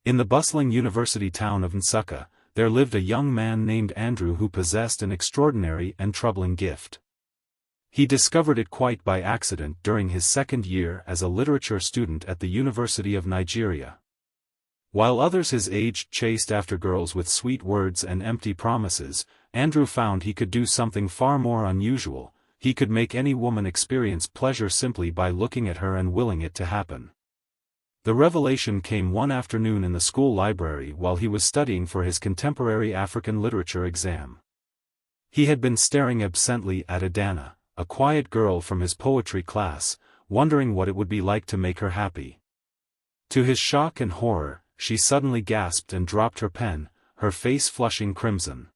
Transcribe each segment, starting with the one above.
In the bustling university town of Nsukka, there lived a young man named Andrew who possessed an extraordinary and troubling gift. He discovered it quite by accident during his second year as a literature student at the University of Nigeria. While others his age chased after girls with sweet words and empty promises, Andrew found he could do something far more unusual. He could make any woman experience pleasure simply by looking at her and willing it to happen. The revelation came one afternoon in the school library while he was studying for his contemporary African literature exam. He had been staring absently at Adana, a quiet girl from his poetry class, wondering what it would be like to make her happy. To his shock and horror, she suddenly gasped and dropped her pen, her face flushing crimson.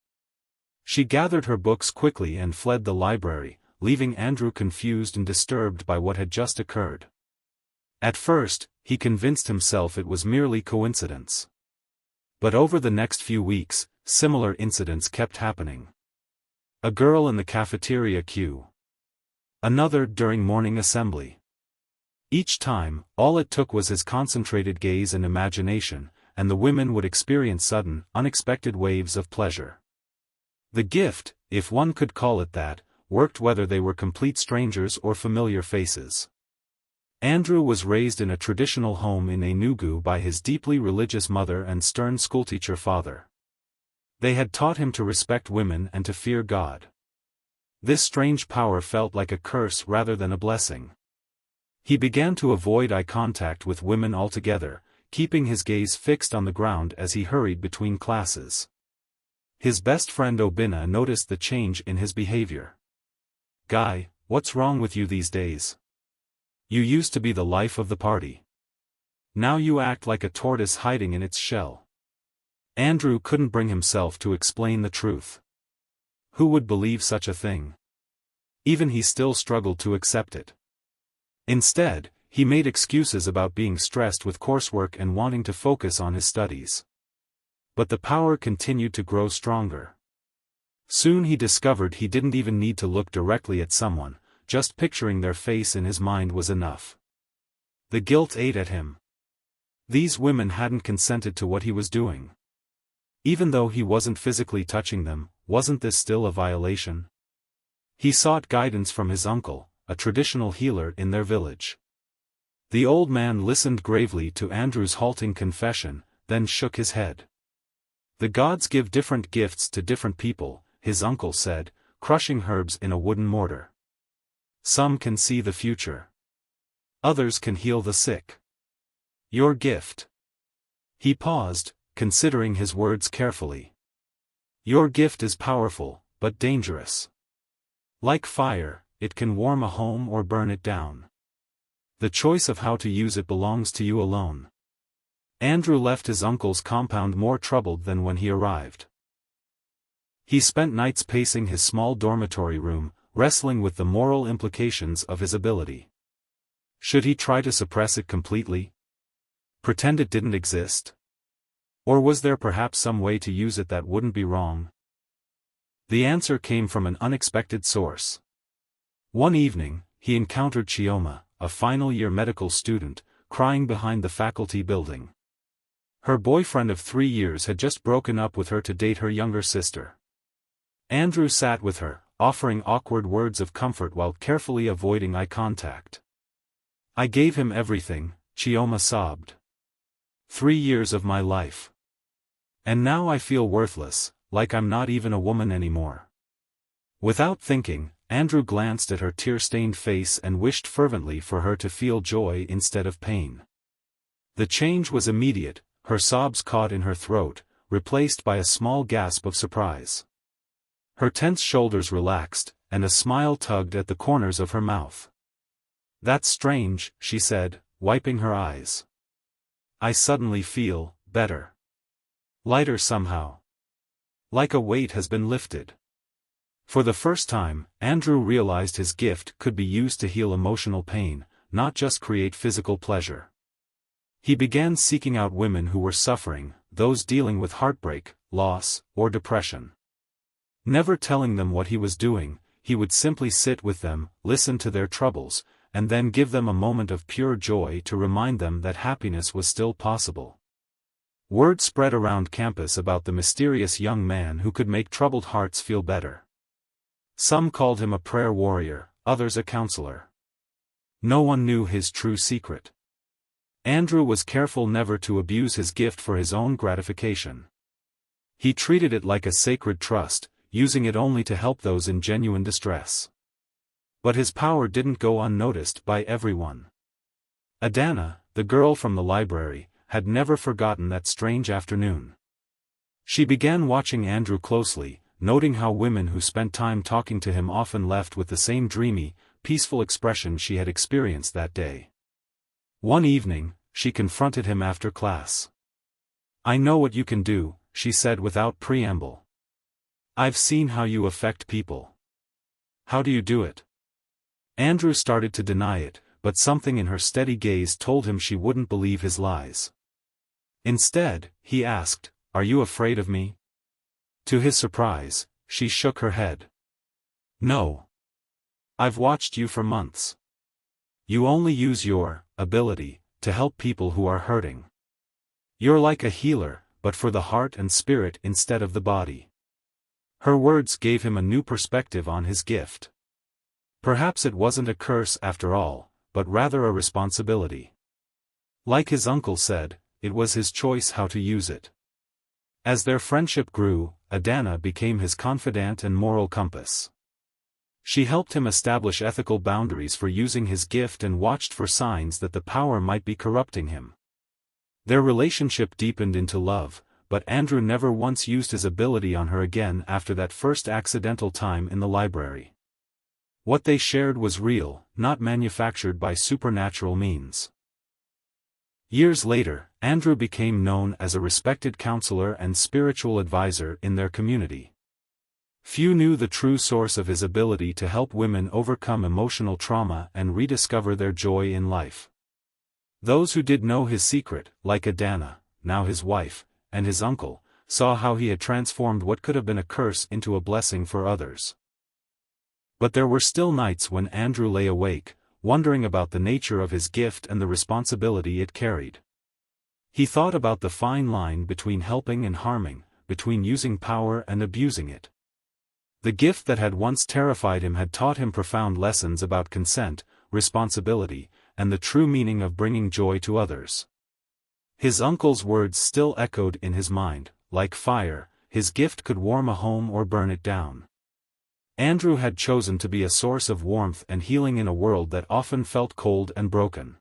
She gathered her books quickly and fled the library, leaving Andrew confused and disturbed by what had just occurred. At first, he convinced himself it was merely coincidence. But over the next few weeks, similar incidents kept happening. A girl in the cafeteria queue. Another during morning assembly. Each time, all it took was his concentrated gaze and imagination, and the women would experience sudden, unexpected waves of pleasure. The gift, if one could call it that, worked whether they were complete strangers or familiar faces. Andrew was raised in a traditional home in Enugu by his deeply religious mother and stern schoolteacher father. They had taught him to respect women and to fear God. This strange power felt like a curse rather than a blessing. He began to avoid eye contact with women altogether, keeping his gaze fixed on the ground as he hurried between classes. His best friend Obinna noticed the change in his behavior. "Guy, what's wrong with you these days? You used to be the life of the party. Now you act like a tortoise hiding in its shell." Andrew couldn't bring himself to explain the truth. Who would believe such a thing? Even he still struggled to accept it. Instead, he made excuses about being stressed with coursework and wanting to focus on his studies. But the power continued to grow stronger. Soon he discovered he didn't even need to look directly at someone, just picturing their face in his mind was enough. The guilt ate at him. These women hadn't consented to what he was doing. Even though he wasn't physically touching them, wasn't this still a violation? He sought guidance from his uncle, a traditional healer in their village. The old man listened gravely to Andrew's halting confession, then shook his head. "The gods give different gifts to different people," his uncle said, crushing herbs in a wooden mortar. "Some can see the future. Others can heal the sick. Your gift." He paused, considering his words carefully. "Your gift is powerful, but dangerous. Like fire, it can warm a home or burn it down. The choice of how to use it belongs to you alone." Andrew left his uncle's compound more troubled than when he arrived. He spent nights pacing his small dormitory room, wrestling with the moral implications of his ability. Should he try to suppress it completely? Pretend it didn't exist? Or was there perhaps some way to use it that wouldn't be wrong? The answer came from an unexpected source. One evening, he encountered Chioma, a final-year medical student, crying behind the faculty building. Her boyfriend of 3 years had just broken up with her to date her younger sister. Andrew sat with her, offering awkward words of comfort while carefully avoiding eye contact. "I gave him everything," Chioma sobbed. 3 years of my life. And now I feel worthless, like I'm not even a woman anymore." Without thinking, Andrew glanced at her tear-stained face and wished fervently for her to feel joy instead of pain. The change was immediate, her sobs caught in her throat, replaced by a small gasp of surprise. Her tense shoulders relaxed, and a smile tugged at the corners of her mouth. "That's strange," she said, wiping her eyes. "I suddenly feel better. Lighter somehow. Like a weight has been lifted." For the first time, Andrew realized his gift could be used to heal emotional pain, not just create physical pleasure. He began seeking out women who were suffering, those dealing with heartbreak, loss, or depression. Never telling them what he was doing, he would simply sit with them, listen to their troubles, and then give them a moment of pure joy to remind them that happiness was still possible. Word spread around campus about the mysterious young man who could make troubled hearts feel better. Some called him a prayer warrior, others a counselor. No one knew his true secret. Andrew was careful never to abuse his gift for his own gratification. He treated it like a sacred trust, using it only to help those in genuine distress. But his power didn't go unnoticed by everyone. Adana, the girl from the library, had never forgotten that strange afternoon. She began watching Andrew closely, noting how women who spent time talking to him often left with the same dreamy, peaceful expression she had experienced that day. One evening, she confronted him after class. "I know what you can do," she said without preamble. "I've seen how you affect people. How do you do it?" Andrew started to deny it, but something in her steady gaze told him she wouldn't believe his lies. Instead, he asked, "Are you afraid of me?" To his surprise, she shook her head. "No. I've watched you for months. You only use your ability to help people who are hurting. You're like a healer, but for the heart and spirit instead of the body." Her words gave him a new perspective on his gift. Perhaps it wasn't a curse after all, but rather a responsibility. Like his uncle said, it was his choice how to use it. As their friendship grew, Adana became his confidant and moral compass. She helped him establish ethical boundaries for using his gift and watched for signs that the power might be corrupting him. Their relationship deepened into love, but Andrew never once used his ability on her again after that first accidental time in the library. What they shared was real, not manufactured by supernatural means. Years later, Andrew became known as a respected counselor and spiritual advisor in their community. Few knew the true source of his ability to help women overcome emotional trauma and rediscover their joy in life. Those who did know his secret, like Adana, now his wife, and his uncle, saw how he had transformed what could have been a curse into a blessing for others. But there were still nights when Andrew lay awake, wondering about the nature of his gift and the responsibility it carried. He thought about the fine line between helping and harming, between using power and abusing it. The gift that had once terrified him had taught him profound lessons about consent, responsibility, and the true meaning of bringing joy to others. His uncle's words still echoed in his mind, like fire, his gift could warm a home or burn it down. Andrew had chosen to be a source of warmth and healing in a world that often felt cold and broken.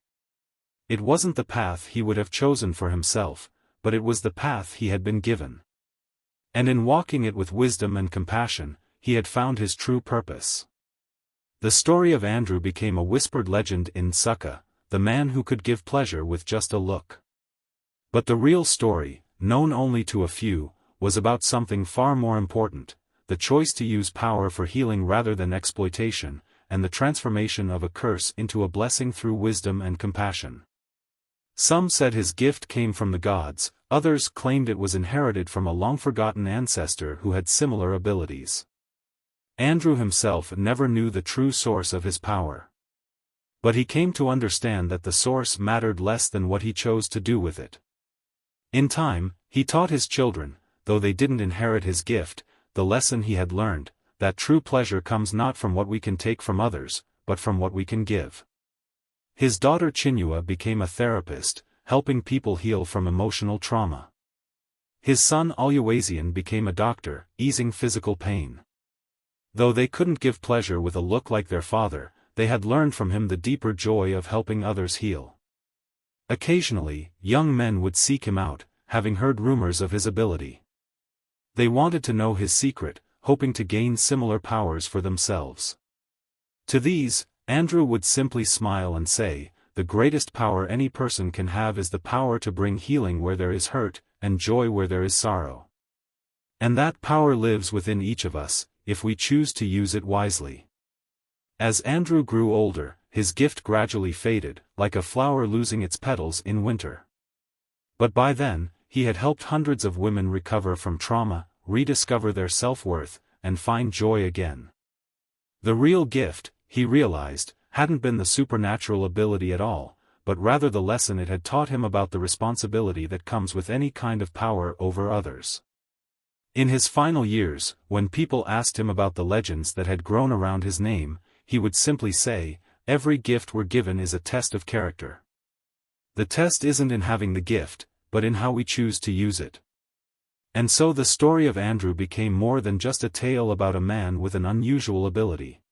It wasn't the path he would have chosen for himself, but it was the path he had been given. And in walking it with wisdom and compassion, he had found his true purpose. The story of Andrew became a whispered legend in Nsukka, the man who could give pleasure with just a look. But the real story, known only to a few, was about something far more important: the choice to use power for healing rather than exploitation, and the transformation of a curse into a blessing through wisdom and compassion. Some said his gift came from the gods, others claimed it was inherited from a long-forgotten ancestor who had similar abilities. Andrew himself never knew the true source of his power. But he came to understand that the source mattered less than what he chose to do with it. In time, he taught his children, though they didn't inherit his gift, the lesson he had learned, that true pleasure comes not from what we can take from others, but from what we can give. His daughter Chinua became a therapist, helping people heal from emotional trauma. His son Oluwaseun became a doctor, easing physical pain. Though they couldn't give pleasure with a look like their father, they had learned from him the deeper joy of helping others heal. Occasionally, young men would seek him out, having heard rumors of his ability. They wanted to know his secret, hoping to gain similar powers for themselves. To these, Andrew would simply smile and say, "The greatest power any person can have is the power to bring healing where there is hurt, and joy where there is sorrow. And that power lives within each of us, if we choose to use it wisely." As Andrew grew older, his gift gradually faded, like a flower losing its petals in winter. But by then, he had helped hundreds of women recover from trauma, rediscover their self-worth, and find joy again. The real gift, he realized, hadn't been the supernatural ability at all, but rather the lesson it had taught him about the responsibility that comes with any kind of power over others. In his final years, when people asked him about the legends that had grown around his name, he would simply say, "Every gift we're given is a test of character. The test isn't in having the gift, but in how we choose to use it." And so the story of Andrew became more than just a tale about a man with an unusual ability.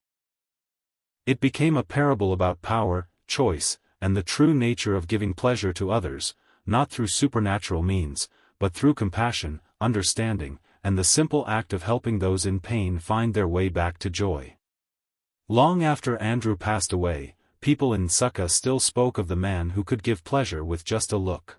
It became a parable about power, choice, and the true nature of giving pleasure to others, not through supernatural means, but through compassion, understanding, and the simple act of helping those in pain find their way back to joy. Long after Andrew passed away, people in Nsukka still spoke of the man who could give pleasure with just a look.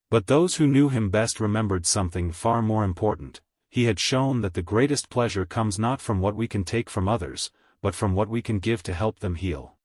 But those who knew him best remembered something far more important: he had shown that the greatest pleasure comes not from what we can take from others, but from what we can give to help them heal.